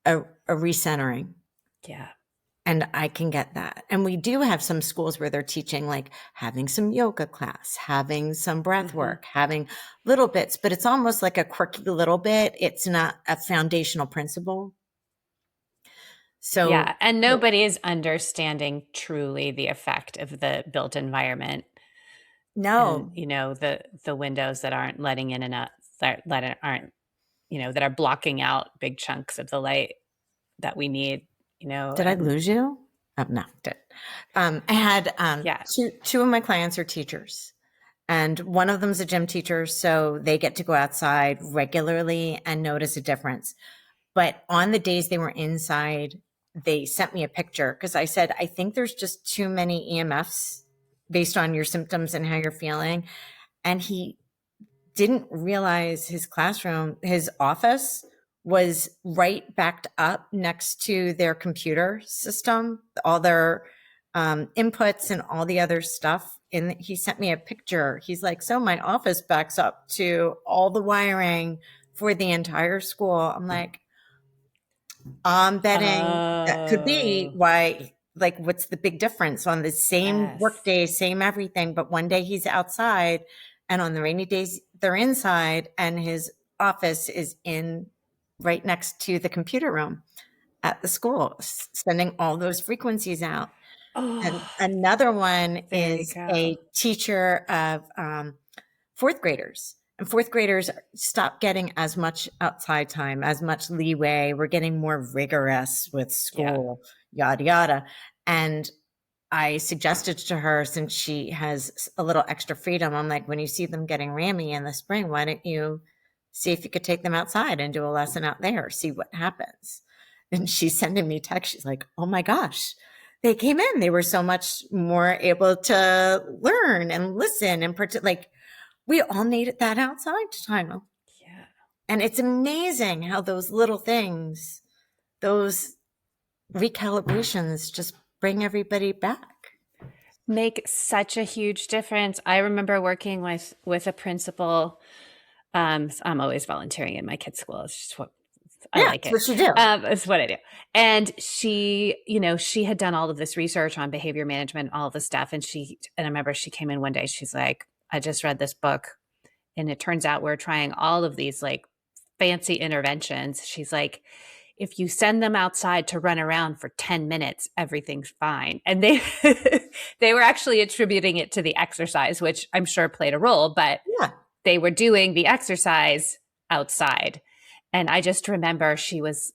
a recentering. Yeah. And I can get that. And we do have some schools where they're teaching, like having some yoga class, having some breath work, having little bits, but it's almost like a quirky little bit. It's not a foundational principle. So yeah, and nobody is understanding truly the effect of the built environment. no, And the windows that aren't letting in enough, that aren't, that are blocking out big chunks of the light that we need. Did I lose you? Oh, no, did. I had Yeah. two of my clients are teachers, and one of them's a gym teacher, so they get to go outside regularly and notice a difference. But on the days they were inside, they sent me a picture because I said, I think there's just too many EMFs based on your symptoms and how you're feeling. And he didn't realize his classroom, his office was right backed up next to their computer system, all their inputs and all the other stuff. And he sent me a picture. He's like, so my office backs up to all the wiring for the entire school. I'm like, I'm betting that could be why, like, what's the big difference on the same work day, same everything, but one day he's outside and on the rainy days they're inside and his office is in right next to the computer room at the school, sending all those frequencies out. And another one is a teacher of fourth graders. And fourth graders stop getting as much outside time, as much leeway. We're getting more rigorous with school, yada, yada. And I suggested to her, since she has a little extra freedom, I'm like, when you see them getting rammy in the spring, why don't you see if you could take them outside and do a lesson out there, see what happens? And she's sending me text. She's like, oh my gosh, they came in. They were so much more able to learn and listen and like, we all needed that outside time. Yeah. And it's amazing how those little things, those recalibrations just bring everybody back. Make such a huge difference. I remember working with a principal. I'm always volunteering in my kids' school. It's just what I like it. That's what you do. It's what I do. And she had done all of this research on behavior management, all of this stuff. And I remember she came in one day, she's like, I just read this book and it turns out we're trying all of these like fancy interventions. She's like, if you send them outside to run around for 10 minutes, everything's fine. And they they were actually attributing it to the exercise, which I'm sure played a role, but they were doing the exercise outside. And I just remember she was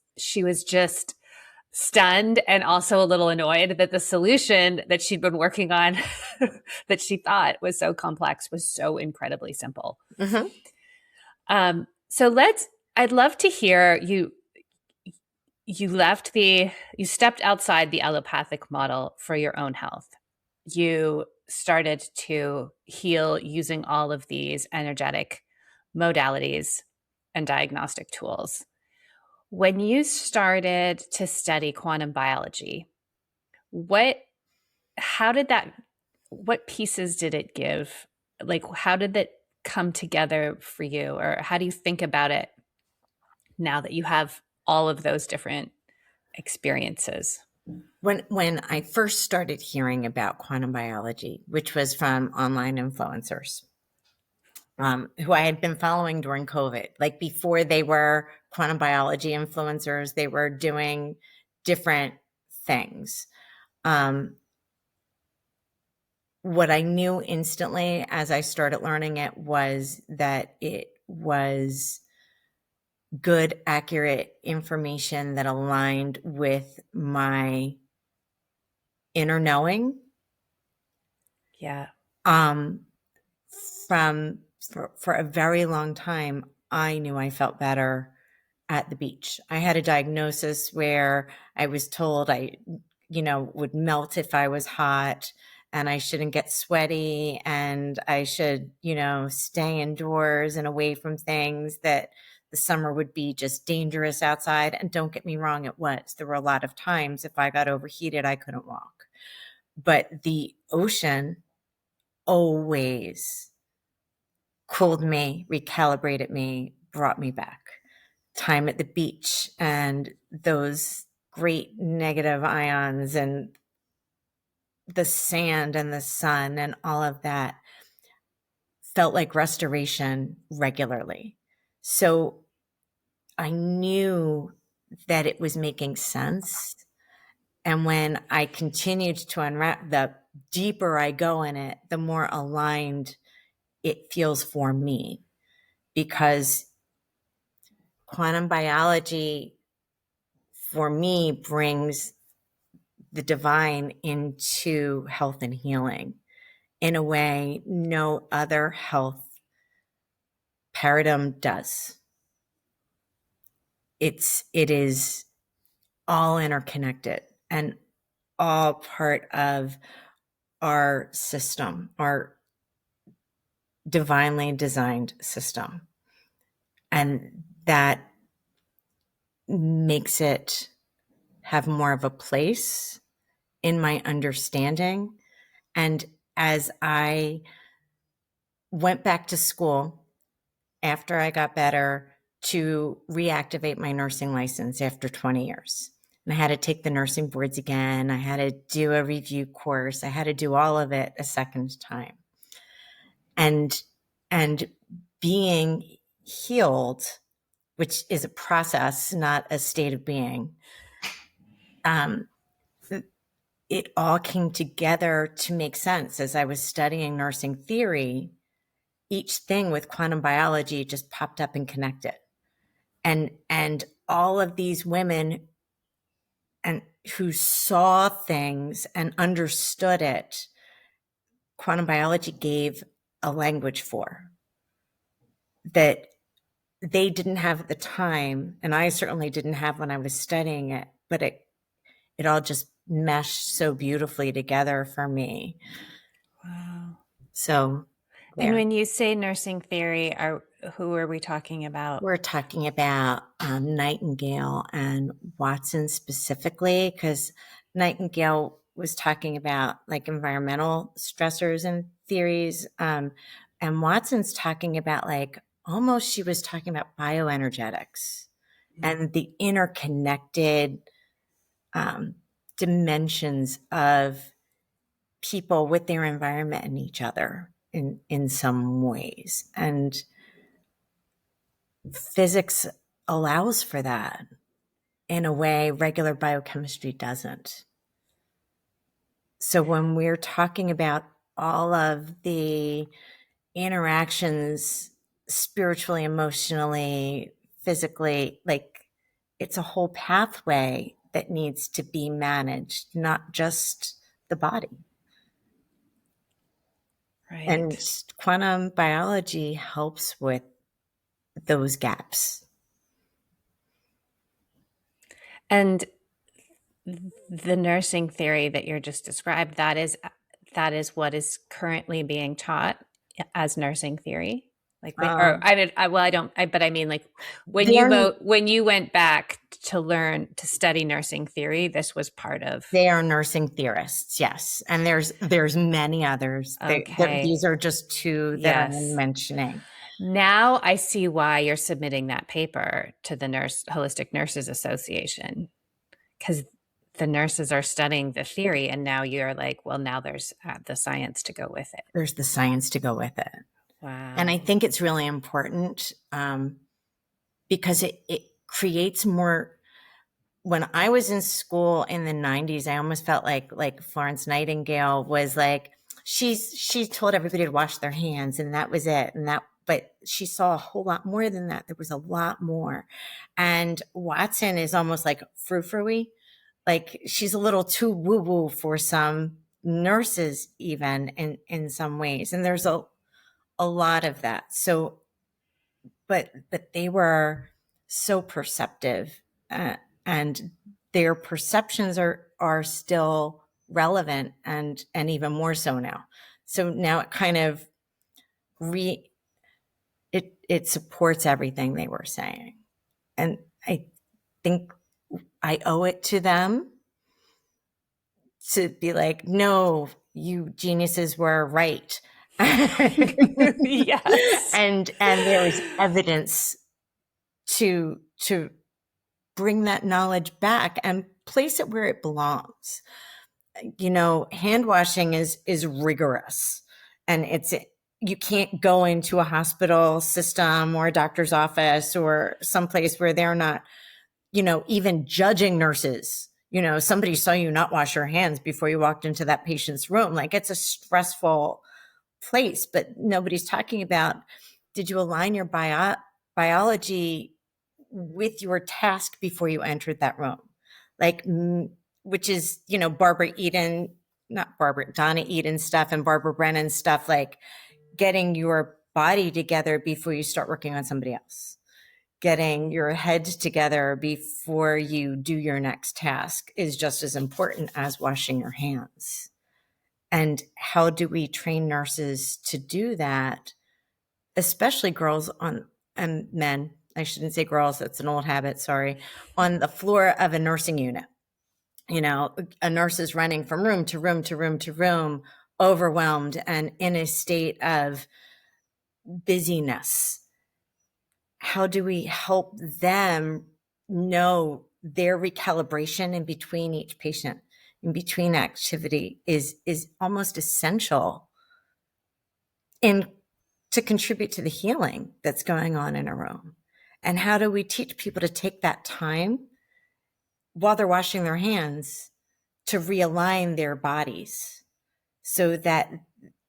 just stunned and also a little annoyed that the solution that she'd been working on that she thought was so complex was so incredibly simple. Mm-hmm. So I'd love to hear you stepped outside the allopathic model for your own health. You started to heal using all of these energetic modalities and diagnostic tools. When you started to study quantum biology, what pieces did it give? Like, how did that come together for you? Or how do you think about it now that you have all of those different experiences? When I first started hearing about quantum biology, which was from online influencers, who I had been following during COVID, like before they were quantum biology influencers, they were doing different things. What I knew instantly as I started learning it was that it was good, accurate information that aligned with my inner knowing. Yeah. For a very long time, I knew I felt better at the beach. I had a diagnosis where I was told I, would melt if I was hot and I shouldn't get sweaty and I should, stay indoors and away from things that the summer would be just dangerous outside. And don't get me wrong, it was. There were a lot of times if I got overheated, I couldn't walk. But the ocean always cooled me, recalibrated me, brought me back. Time at the beach and those great negative ions and the sand and the sun and all of that felt like restoration regularly. So I knew that it was making sense. And when I continued to unwrap, the deeper I go in it, the more aligned it feels for me, because quantum biology for me brings the divine into health and healing in a way no other health paradigm does. It is all interconnected and all part of our system, our divinely designed system. And that makes it have more of a place in my understanding. And as I went back to school after I got better to reactivate my nursing license after 20 years. And I had to take the nursing boards again. I had to do a review course. I had to do all of it a second time. And being healed, which is a process, not a state of being, it all came together to make sense. As I was studying nursing theory, each thing with quantum biology just popped up and connected. And all of these women and who saw things and understood it, quantum biology gave a language for, that they didn't have at the time, and I certainly didn't have when I was studying it, but it all just meshed so beautifully together for me. Wow. So there. And when you say nursing theory, who are we talking about? We're talking about Nightingale and Watson specifically, because Nightingale was talking about like environmental stressors and theories. And Watson's talking about like almost, she was talking about bioenergetics and the interconnected dimensions of people with their environment and each other in some ways. And physics allows for that in a way regular biochemistry doesn't. So when we're talking about all of the interactions spiritually, emotionally, physically, like it's a whole pathway that needs to be managed, not just the body. Right. And quantum biology helps with those gaps. And the nursing theory that you're just described, that is what is currently being taught as nursing theory. Like, or I don't. But I mean, like when you went back to study nursing theory, this was part of. They are nursing theorists, yes, and there's many others. Okay. These are just two that Yes. I'm mentioning. Now I see why you're submitting that paper to the Holistic Nurses Association, because the nurses are studying the theory, and now you're like, well, now there's the science to go with it. There's the science to go with it. Wow. And I think it's really important because it creates more. When I was in school in the 90s, I almost felt like Florence Nightingale was like, she told everybody to wash their hands and that was it. But she saw a whole lot more than that. There was a lot more. And Watson is almost like frou-frou-y. Like she's a little too woo-woo for some nurses, even in some ways. And there's a lot of that. So, but they were so perceptive, and their perceptions are still relevant and even more so now. So now it kind of it supports everything they were saying. And I think I owe it to them to be like, no, you geniuses were right. Yes. And there was evidence to bring that knowledge back and place it where it belongs. You know, hand washing is rigorous, and you can't go into a hospital system or a doctor's office or someplace where they're not, you know, even judging nurses. You know, somebody saw you not wash your hands before you walked into that patient's room. Like, it's a stressful place, but nobody's talking about, did you align your biology with your task before you entered that room? Like, which is, you know, Donna Eden stuff and Barbara Brennan stuff, like getting your body together before you start working on somebody else, getting your head together before you do your next task is just as important as washing your hands. And how do we train nurses to do that, especially girls and men? I shouldn't say girls, that's an old habit, sorry, on the floor of a nursing unit. You know, a nurse is running from room to room to room to room, overwhelmed and in a state of busyness. How do we help them know their recalibration in between each patient, in between activity is almost essential to contribute to the healing that's going on in a room? And how do we teach people to take that time while they're washing their hands to realign their bodies so that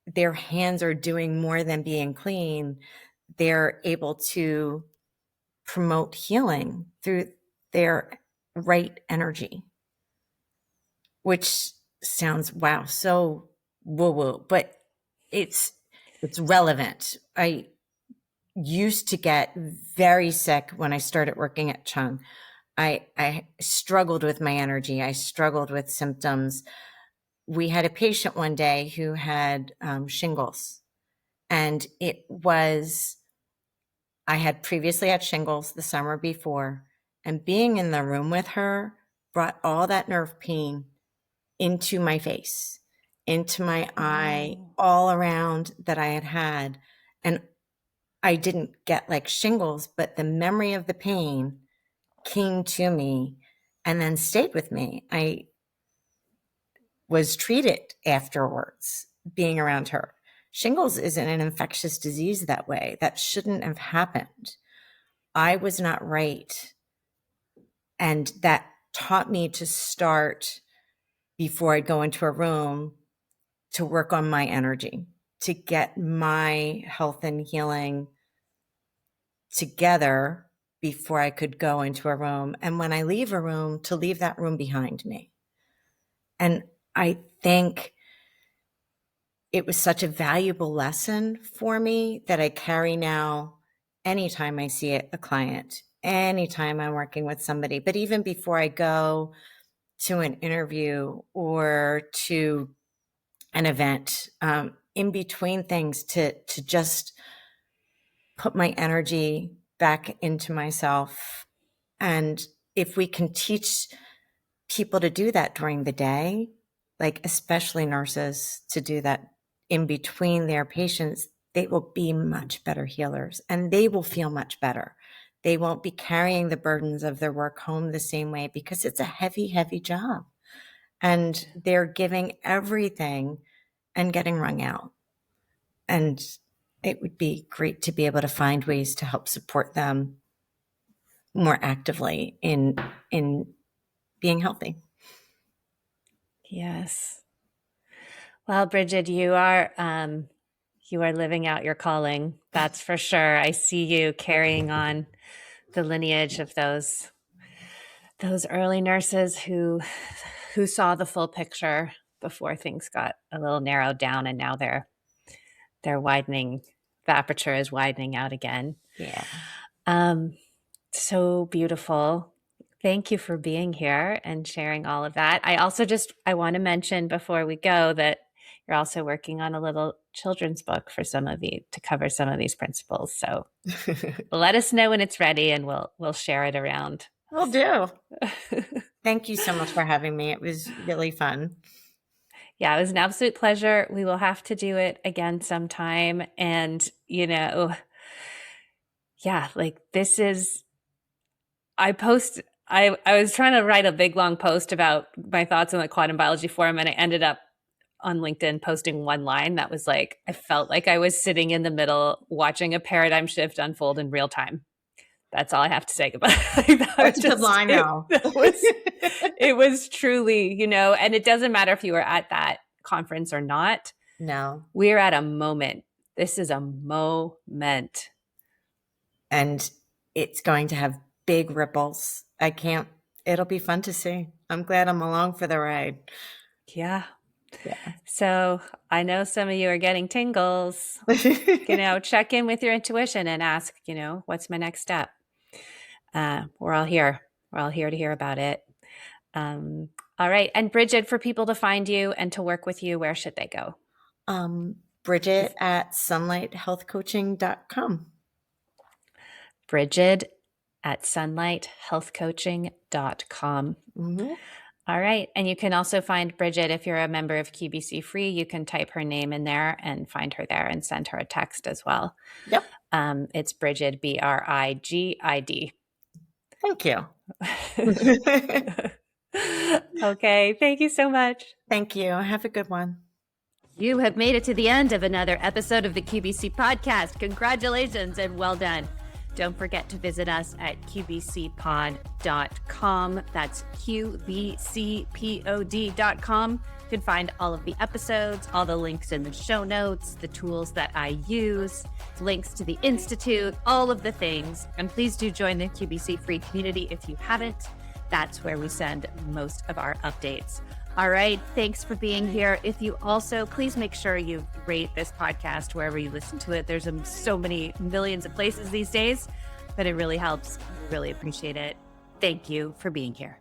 their hands are doing more than being clean? They're able to promote healing through their right energy, which sounds, wow, so woo-woo, but it's relevant. I used to get very sick when I started working at Chung. I struggled with my energy. I struggled with symptoms. We had a patient one day who had shingles, and I had previously had shingles the summer before, and being in the room with her brought all that nerve pain into my face, into my eye, all around that I had. And I didn't get like shingles, but the memory of the pain came to me and then stayed with me. I was treated afterwards being around her. Shingles isn't an infectious disease that way. That shouldn't have happened. I was not right. And that taught me to start, before I go into a room, to work on my energy, to get my health and healing together before I could go into a room. And when I leave a room, to leave that room behind me. And I think it was such a valuable lesson for me that I carry now anytime I see a client, anytime I'm working with somebody. But even before I go to an interview or to an event, in between things, to just put my energy back into myself. And if we can teach people to do that during the day, like especially nurses, to do that in between their patients, they will be much better healers and they will feel much better. They won't be carrying the burdens of their work home the same way, because it's a heavy, heavy job. And they're giving everything and getting wrung out. And it would be great to be able to find ways to help support them more actively in being healthy. Yes. Well, Brigid, you are living out your calling. That's for sure. I see you carrying on the lineage of those early nurses who saw the full picture before things got a little narrowed down, and now they're widening. The aperture is widening out again. Yeah. So beautiful. Thank you for being here and sharing all of that. I also I want to mention before we go that you're also working on a little children's book for some of you to cover some of these principles. So let us know when it's ready and we'll share it around. Will do. Thank you so much for having me. It was really fun. Yeah, it was an absolute pleasure. We will have to do it again sometime. And, like this is, I was trying to write a big long post about my thoughts on the quantum biology forum, and I ended up on LinkedIn posting one line that was like, I felt like I was sitting in the middle watching a paradigm shift unfold in real time. That's all I have to say about it. That's a good line now. It was truly, and it doesn't matter if you were at that conference or not. No. We're at a moment. This is a moment. And it's going to have big ripples. It'll be fun to see. I'm glad I'm along for the ride. Yeah. So I know some of you are getting tingles. Check in with your intuition and ask, what's my next step? We're all here. We're all here to hear about it. All right. And Brigid, for people to find you and to work with you, where should they go? Brigid at sunlighthealthcoaching.com. Brigid at sunlighthealthcoaching.com. Mm-hmm. All right. And you can also find Brigid if you're a member of QBC Free. You can type her name in there and find her there and send her a text as well. Yep. It's Brigid, Brigid. Thank you. Okay. Thank you so much. Thank you. Have a good one. You have made it to the end of another episode of the QBC podcast. Congratulations and well done. Don't forget to visit us at qbcpod.com. That's qbcpod.com. You can find all of the episodes, all the links in the show notes, the tools that I use, links to the Institute, all of the things. And please do join the QBC Free community if you haven't. That's where we send most of our updates. All right. Thanks for being here. If you also, please make sure you rate this podcast wherever you listen to it. There's so many millions of places these days, but it really helps. We really appreciate it. Thank you for being here.